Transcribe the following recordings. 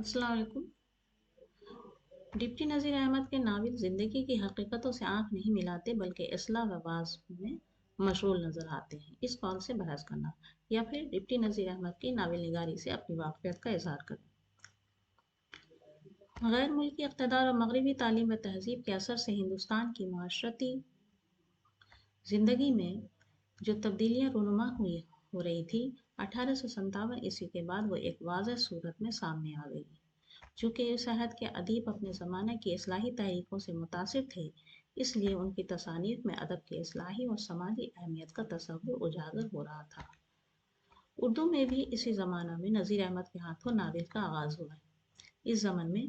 अस्सलाम वालेकुम। डिप्टी नज़ीर अहमद के नावल ज़िंदगी की हकीकतों से आंख नहीं मिलाते बल्कि इस्लाह व वाज में मशगूल नज़र आते हैं। इस कौल से बहस करना या फिर डिप्टी नज़ीर अहमद की नावल निगारी से अपनी वाकफियत का इजहार करना। गैर मुल्की इक़्तिदार और मगरबी तालीम व तहज़ीब के असर से हिंदुस्तान की माशरती ज़िंदगी में जो तब्दीलियाँ रूनुमा हो रही थी, 1857 ईस्वी के बाद वो एक वाज़ेह सूरत में सामने आ गई। चूँकि इस अहद के अदीब अपने ज़माने की इस्लाही तहरीकों से मुतासिर थे, इसलिए उनकी तसानीफ में अदब की इस्लाही और समाजी अहमियत का तसव्वुर उजागर हो रहा था। उर्दू में भी इसी ज़माना में नज़ीर अहमद के हाथों नावल का आगाज़ हुआ। इस ज़मन में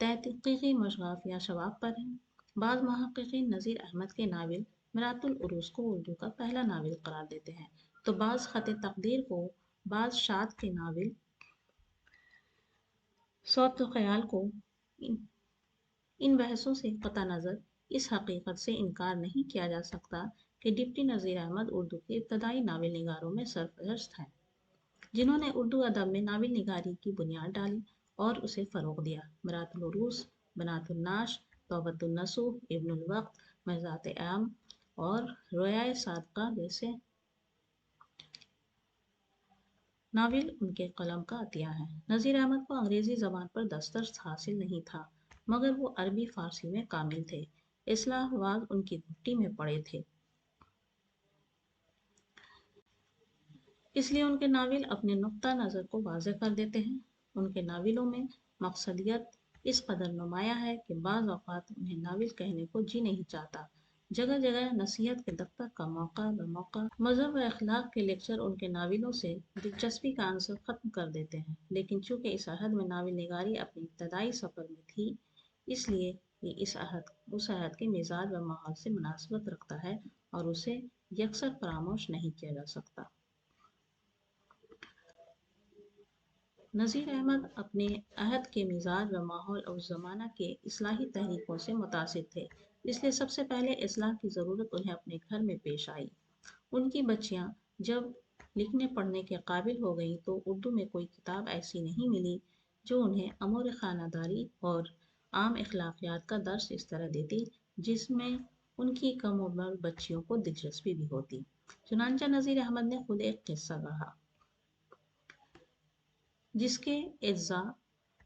तहक़ीक़ी मशग़ाफ़ियाँ शबाब पर हैं। बाज़ मुहक़्क़िक़ीन नज़ीर अहमद के नावल मिरातुल उरूज़ को उर्दू का पहला नावल करार देते हैं, तो बाज़ ख़त तक़दीर को, बाज़ शाद के नावल सौत ख़याल को। इन बहसों से क़तई नज़र इस हकीकत से इनकार नहीं किया जा सकता कि डिप्टी नज़ीर अहमद उर्दू के इब्तदाई नावल निगारों में सरफहरिस्त हैं, जिन्होंने उर्दू अदब में नावल निगारी की बुनियाद डाली और उसे फ़रोग़ दिया। मिरातुल उरूज़, बनातुन नाश, तौबतुन नसूह, इब्नुल वक़्त, मज़ात आम और रोयाए सादका जैसे नावल उनके कलम का अतिया है। नज़ीर अहमद को अंग्रेज़ी ज़बान पर दस्तरस हासिल नहीं था, मगर वो अरबी फ़ारसी में कामिल थे। इस्लाह वाज़ उनकी घुट्टी में पड़े थे, इसलिए उनके नावल अपने नुक्ता नज़र को वाज़ेह कर देते हैं। उनके नावलों में मकसदियत इस कदर नुमायाँ है कि बाज़ औक़ात उन्हें नावल कहने को जी नहीं चाहता। जगह जगह नसीहत के दफ्तर का मौका मज़हब व अखलाक के लेक्चर उनके नावलों से दिलचस्पी का आंसर ख़त्म कर देते हैं। लेकिन चूँकि इस अहद में नावल निगारी अपने इब्तदाई सफ़र में थी, इसलिए ये इस अहद उस अहद के मिजाज व माहौल से मुनासिबत रखता है और उसे यकसर फरामोश नहीं किया जा सकता। नज़ीर अहमद अपने अहद के मिजाज व माहौल और ज़माना के इस्लाही तहरीकों से मुतासिर थे, इसलिए सबसे पहले इस्लाह की ज़रूरत उन्हें अपने घर में पेश आई। उनकी बच्चियाँ जब लिखने पढ़ने के काबिल हो गईं तो उर्दू में कोई किताब ऐसी नहीं मिली जो उन्हें अमूर खानादारी और आम अखलाकियात का दर्स इस तरह देती जिसमें उनकी कम उम्र बच्चियों को दिलचस्पी भी होती। चुनांचा नज़ीर अहमद ने खुद एक किस्सा कहा, जिसके अज्जा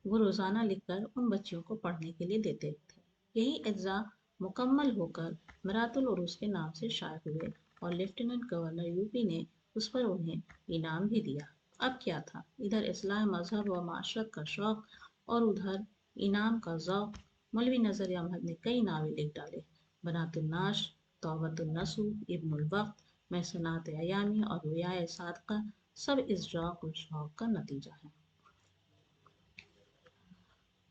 वो रोज़ाना लिखकर उन बच्चियों को पढ़ने के लिए देते थे। यही अज्जा मुकम्मल होकर मिरातुल उरूज़ के नाम से शाये हुए और लेफ्टिनेंट गवर्नर यूपी ने उस पर उन्हें इनाम भी दिया। अब क्या था, इधर इस्लाह मजहब व माशरत का शौक और उधर इनाम का ज़ौक़। मौलवी नज़र अहमद ने कई नावल लिख डाले। बनातुन नाश, तौबतुन नसूह, इब्नुल वक़्त, महसनात अयामी और रोयाए सादका सब इस ज़ौक़ व शौक़ का नतीजा है।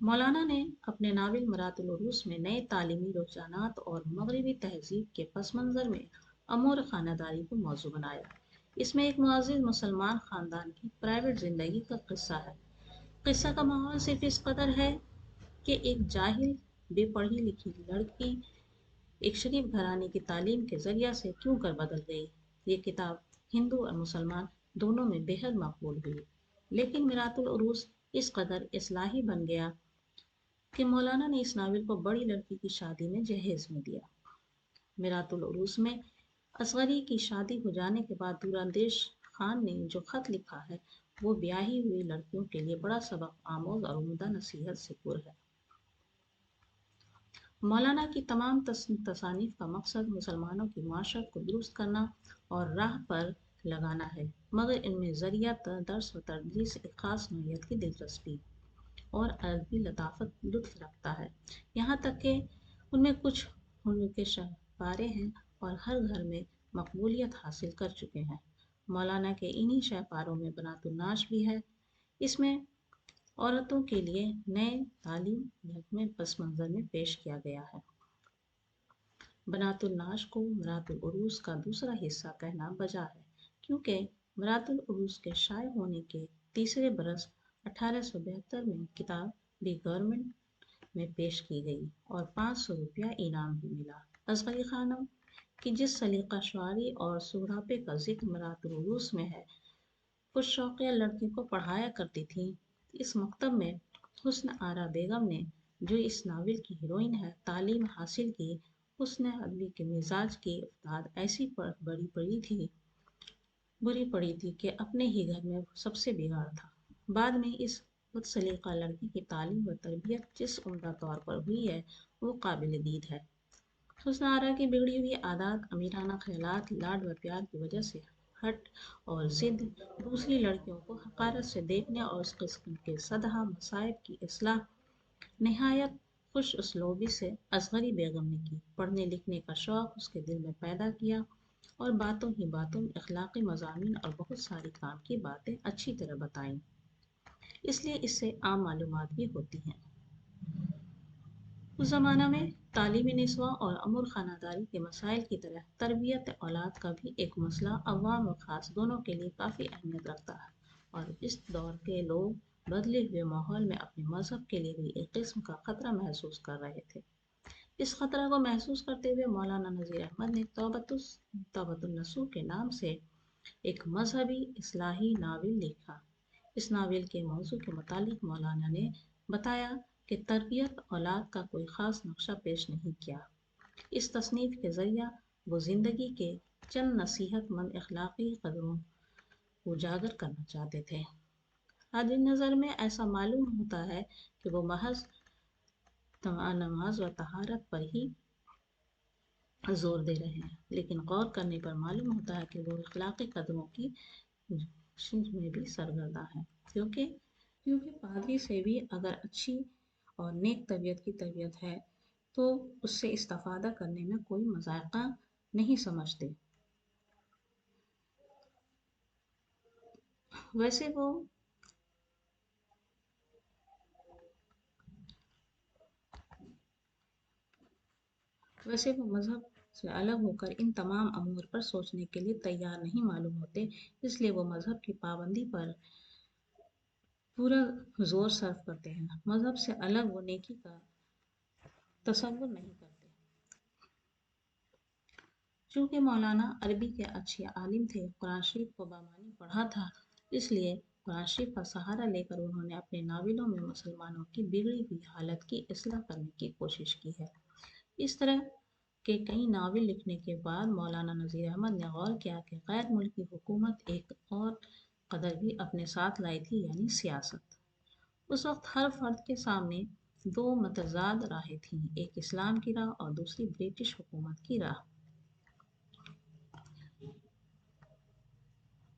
मौलाना ने अपने नावल मिरातुल उरूज़ में नए तालीमी रुझानात और मगरबी तहज़ीब के पस मंज़र में अमूर खानादारी को मौज़ू बनाया। इसमें एक मुअज़्ज़ज़ मुसलमान ख़ानदान की प्राइवेट ज़िंदगी का किस्सा है। किस्सा का माहौल सिर्फ इस कदर है कि एक जाहिल बेपढ़ी लिखी लड़की एक शरीफ घराने की तालीम के ज़रिया से क्यों कर बदल गई। ये किताब हिंदू और मुसलमान दोनों में बेहद मकबूल हुई, लेकिन मिरातुल उरूज़ इस कदर इस्लाही बन गया कि मौलाना ने इस नावल को बड़ी लड़की की शादी में जहेज में दिया। मिरातुल उरूज़ में असगरी की शादी हो जाने के बाद दूरांदेश खान ने जो खत लिखा है वो ब्याही हुई लड़कियों के लिए बड़ा सबक आमोज और उम्दा नसीहत से पुर है। मौलाना की तमाम तसानीफ का मकसद मुसलमानों की माशरत को दुरुस्त करना और राह पर लगाना है, मगर इनमें ज़रिया दर्स व तदरीस एक ख़ास नौइयत की दिलचस्पी और अदबी लताफत लुत्फ़ रखता है। यहाँ तक कि उनमें कुछ उनके शहपारे हैं और हर घर में मकबूलियत हासिल कर चुके हैं। मौलाना के इन्हीं शहपारों में बनातुन नाश भी है। इसमें औरतों के लिए नए तालीम नगमे पस मंज़र में पेश किया गया है। बनातुल नाश को मिरातुल उरूज़ का दूसरा हिस्सा कहना बजा है, क्योंकि मिरातुल उरूज़ के शाये होने के तीसरे बरस 1872 में किताब भी गवर्नमेंट में पेश की गई और 500 रुपया इनाम भी मिला। असगरी खानम की जिस सलीका शुआरी और सुरापे का जिक्र मिरातुल उरूज़ में है, कुछ शौकिया लड़कियों को पढ़ाया करती थीं। इस मकतब में हुस्न आरा बेगम ने, जो इस नावल की हीरोइन है, तालीम हासिल की। हुस्न अदबी के मिजाज की अवतार ऐसी बुरी पड़ी थी कि अपने ही घर में सबसे बिगाड़ था। बाद में इस बदसलीका लड़की की तालीम व तरबियत जिस उम्दा तौर पर हुई है, वो काबिल दीद है। हुस्न आरा की बिगड़ी हुई आदत, अमीराना ख्यालात, लाड व प्यार की वजह से हट और जिद, दूसरी लड़कियों को हकारत से देखने और उस किस्म के सदहा मसाइब की इस्लाह निहायत खुश उसलूबी से असगरी बेगम ने की। पढ़ने लिखने का शौक उसके दिल में पैदा किया और बातों ही बातों में अखलाकी मज़ामीन और बहुत सारी काम की बातें अच्छी तरह बताईं, इसलिए इससे आम मालूमात भी होती हैं। उस ज़माना में तालीमी निस्वा और अमूर खानादारी के मसाइल की तरह तरबियत औलाद का भी एक मसला अवाम व ख़ास दोनों के लिए काफ़ी अहमियत रखता है, और इस दौर के लोग बदले हुए माहौल में अपने मजहब के लिए भी एक किस्म का ख़तरा महसूस कर रहे थे। इस खतरा को महसूस करते हुए मौलाना नज़ीर अहमद ने तौबतुन्नसूह के नाम से एक मजहबी इस्लाही नावल लिखा। इस नावल के मौजू के मुतालिक मौलाना ने बताया कि तरबियत औलाद का कोई ख़ास नक्शा पेश नहीं किया। इस तसनीफ़ के ज़रिया वो ज़िंदगी के चंद नसीहतमंद अखलाकी कदरों को उजागर करना चाहते थे। आज नज़र में ऐसा मालूम होता है कि वो महज नमाज व तहारत पर ही जोर दे रहे हैं, लेकिन गौर करने पर मालूम होता है कि वो अखलाकी कदरों की कोशिश में भी सरगर्दा है, क्योंकि क्योंकि पादरी से भी अगर अच्छी और नेक तबीयत की तरबियत है तो उससे इस्तेफादा करने में कोई मज़ाक़ा नहीं समझते। वैसे वो मज़हब से अलग होकर इन तमाम अमूर पर सोचने के लिए तैयार नहीं मालूम होते, इसलिए वो मज़हब की पाबंदी पर पूरा जोर सर्फ करते हैं। मज़हब से अलग वो नेकी का तसव्वुर नहीं करते। चूँकि मौलाना अरबी के अच्छे आलिम थे, कुरान शरीफ को बामानी पढ़ा था, इसलिए कुरान शरीफ का सहारा लेकर उन्होंने अपने नावलों में मुसलमानों की बिगड़ी हुई हालत की इस्लाह करने की कोशिश की है। इस तरह के कई नावल लिखने के बाद मौलाना नज़ीर अहमद ने गौर किया कि गैर मुल्की हुकूमत एक और कदर भी अपने साथ लाई थी, यानी सियासत। उस वक्त हर फर्द के सामने दो मतजाद राहें थीं, एक इस्लाम की राह और दूसरी ब्रिटिश हुकूमत की राह।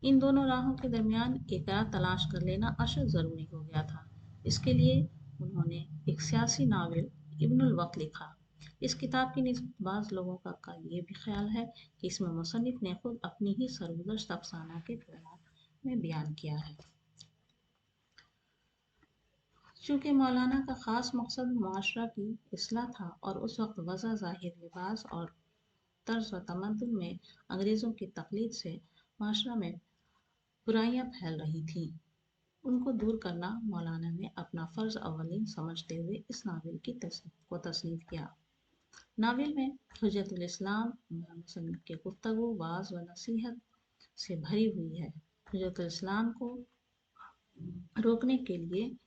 इन दोनों राहों के दरमियान एक राह तलाश कर लेना अशद ज़रूरी हो गया था। इसके लिए उन्होंने एक सियासी नावल इब्नुल वक्त लिखा। इस किताब की निस्बत बाज़ लोगों का ये भी ख्याल है कि इसमें मुसन्निफ़ ने खुद अपनी ही सरगुज़श्त अफ़साना के किरदार में बयान किया है। चूँकि मौलाना का ख़ास मकसद मुआशरा की इस्लाह था और उस वक्त वज़ा ज़ाहिर लिबास और तर्ज़ व तमद्दुन में अंग्रेज़ों की तक़लीद से माशरा में बुराइयां फैल रही थीं, उनको दूर करना मौलाना ने अपना फ़र्ज़ अव्वलीन समझते हुए इस नावल की तसनीफ़ किया। नावल में हुज्जतुल इस्लाम मुसन्निफ़ के गुफ्तगू, वाज़ व नसीहत से भरी हुई है। हुज्जतुल इस्लाम को रोकने के लिए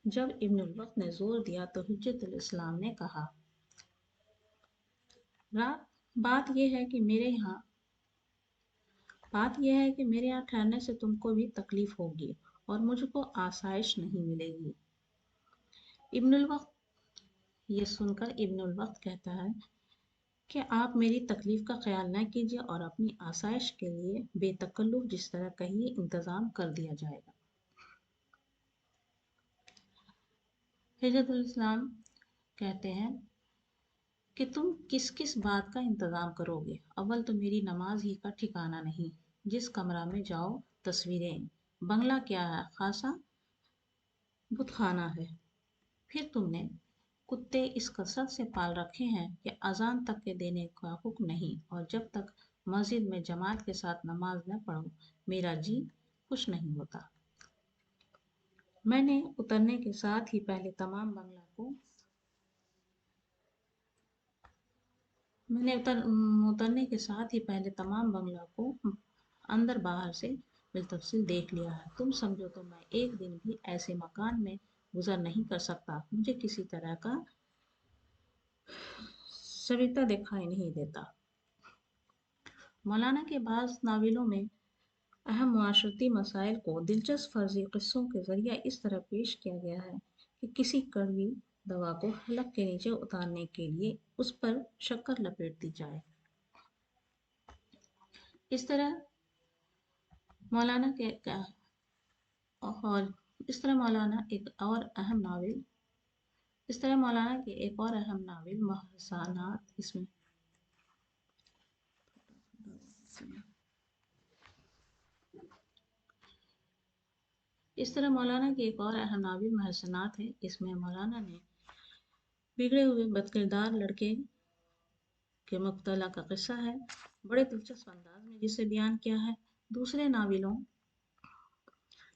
जब इब्नुल वक्त ने जोर दिया तो हुज्जतुल इस्लाम ने कहा, बात यह है कि मेरे यहाँ ठहरने से तुमको भी तकलीफ होगी और मुझको आसाइश नहीं मिलेगी। इब्नुल वक्त ये सुनकर इब्नुल वक्त कहता है कि आप मेरी तकलीफ का ख्याल न कीजिए और अपनी आसाइश के लिए बेतकल्लुफ जिस तरह कहिए इंतज़ाम कर दिया जाएगा। हिजतुल इस्लाम कहते हैं कि तुम किस किस बात का इंतज़ाम करोगे। अव्वल तो मेरी नमाज ही का ठिकाना नहीं, जिस कमरा में जाओ तस्वीरें, बंगला क्या है खासा बुतखाना है। फिर तुमने कुत्ते इस कसरत से पाल रखे हैं कि अजान तक के देने का हुक्म नहीं, और जब तक मस्जिद में जमात के साथ नमाज न पढ़ो मेरा जी खुश नहीं होता। मैंने उतरने के साथ ही पहले तमाम बंगला को मैंने उतरने के साथ ही पहले तमाम बंगला को अंदर बाहर से بالتفصیل دیکھ لیا ہے. تم سمجھو تو میں ایک دن بھی ایسے مکان میں گزر نہیں کر سکتا. مجھے کسی طرح کا سویتا دکھائی نہیں دیتا. مولانا کے بعض ناولوں میں اہم معاشرتی مسائل کو دلچسپ فرضی قصوں کے ذریعہ اس طرح پیش کیا گیا ہے کہ کسی کڑوی دوا کو حلق کے نیچے اتارنے کے لیے اس پر شکر لپیٹ دی جائے. اس طرح مولانا کے اور اس طرح مولانا کے ایک اور اہم ناول محسنات ہے. اس میں مولانا نے بگڑے ہوئے بدکردار لڑکے کے مبتلا کا قصہ ہے بڑے دلچسپ انداز میں جسے بیان کیا ہے. دوسرے ناولوں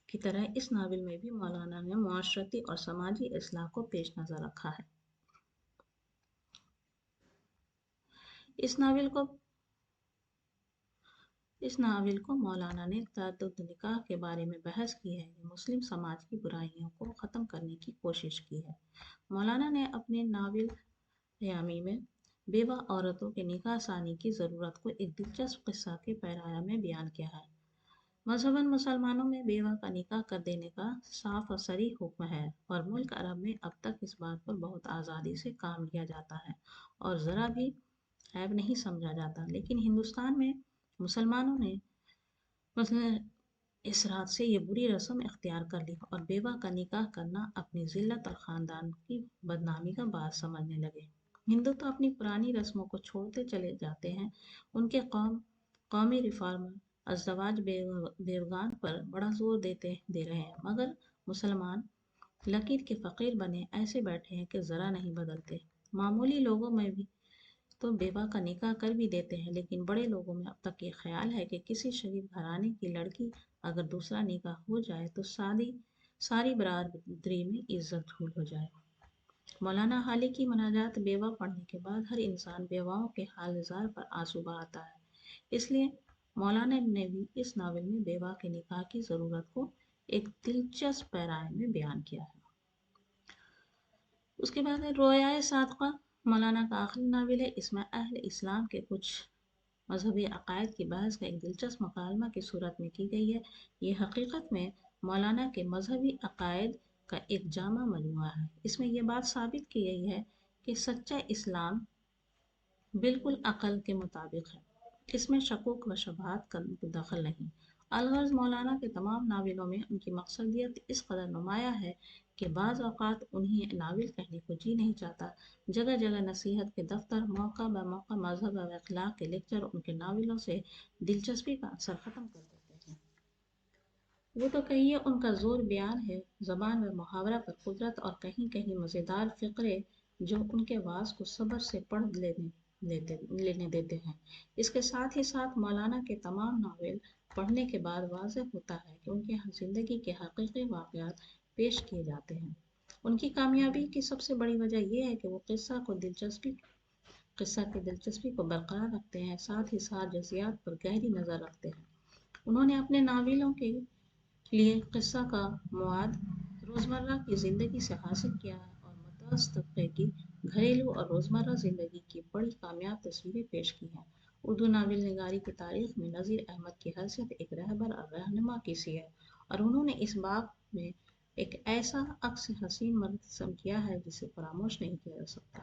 کی طرح اس ناول میں بھی مولانا نے معاشرتی اور سماجی اصلاح کو پیش نظر رکھا ہے. اس ناول کو مولانا نے تعدد نکاح کے بارے میں بحث کی ہے. مسلم سماج کی برائیوں کو ختم کرنے کی کوشش کی ہے. مولانا نے اپنے ناول یامی میں بیوہ عورتوں کے نکاح ثانی کی ضرورت کو ایک دلچسپ قصہ کے پیرایہ میں بیان کیا ہے. مذہباً مسلمانوں میں بیوہ کا نکاح کر دینے کا صاف اور صریح حکم ہے اور ملک عرب میں اب تک اس بات پر بہت آزادی سے کام لیا جاتا ہے اور ذرا بھی عیب نہیں سمجھا جاتا. لیکن ہندوستان میں مسلمانوں نے اس رات سے یہ بری رسم اختیار کر لی اور بیوہ کا نکاح کرنا اپنی ذلت اور خاندان کی بدنامی کا باعث سمجھنے لگے. ہندو تو اپنی پرانی رسموں کو چھوڑتے چلے جاتے ہیں. ان کے قومی ریفارم ازدواج بیوگان پر بڑا زور دے رہے ہیں مگر مسلمان لکیر کے فقیر بنے ایسے بیٹھے ہیں کہ ذرا نہیں بدلتے. معمولی لوگوں میں بھی تو بیوہ کا نکاح کر بھی دیتے ہیں لیکن بڑے لوگوں میں اب تک یہ خیال ہے کہ کسی شریف گھرانے کی لڑکی اگر دوسرا نکاح ہو جائے تو ساری برادری میں عزت دھول ہو جائے. مولانا حالی کی مناجات بیوہ پڑھنے کے بعد ہر انسان بیواؤں کے حال زار پر آنسو بہاتا ہے. اس لیے مولانا نے بھی اس ناول میں بیوہ کے نکاح کی ضرورت کو ایک دلچسپ پیرائے میں بیان کیا ہے. اس کے بعد ہے رویائے صادقہ. مولانا کا آخری ناول ہے. اس میں اہل اسلام کے کچھ مذہبی عقائد کی بحث کا ایک دلچسپ مکالمہ کی صورت میں کی گئی ہے. یہ حقیقت میں مولانا کے مذہبی عقائد کا ایک جامع مجموعہ ہے. اس میں یہ بات ثابت کی گئی ہے کہ سچا اسلام بالکل عقل کے مطابق ہے. اس میں شکوک و شبہات کا دخل نہیں. الغرض مولانا کے تمام ناولوں میں ان کی مقصدیت اس قدر نمایاں ہے کہ بعض اوقات انہیں ناول کہنے کو جی نہیں چاہتا. جگہ جگہ نصیحت کے دفتر، موقع بہ موقع مذہب و اخلاق کے لیکچر ان کے ناولوں سے دلچسپی کا اثر ختم کر دیتے ہیں. وہ تو کہیے ان کا زور بیان ہے زبان و محاورہ پر قدرت اور کہیں کہیں مزیدار فقرے جو ان کے وعظ کو صبر سے پڑھ لینے دیتے ہیں. اس کے ساتھ ہی ساتھ مولانا کے تمام ناول پڑھنے کے بعد واضح ہوتا ہے کہ ان کی زندگی کے حقیقی واقعات پیش کیے جاتے ہیں. ان کی کامیابی کی سب سے بڑی وجہ یہ ہے کہ وہ قصہ کی دلچسپی کو برقرار رکھتے ہیں ساتھ ہی ساتھ جزیات پر گہری نظر رکھتے ہیں. انہوں نے اپنے ناولوں کے لیے قصہ کا مواد روزمرہ کی زندگی سے حاصل کیا ہے اور متوسط طبقے کی گھریلو اور روزمرہ زندگی کی بڑی کامیاب تصویریں پیش کی ہیں. اردو ناول نگاری کی تاریخ میں نذیر احمد کی حیثیت ایک رہبر اور رہنما کی سی ہے اور انہوں نے اس باب میں ایک ایسا عکس حسین مرسوم کیا ہے جسے فراموش نہیں کیا جا سکتا.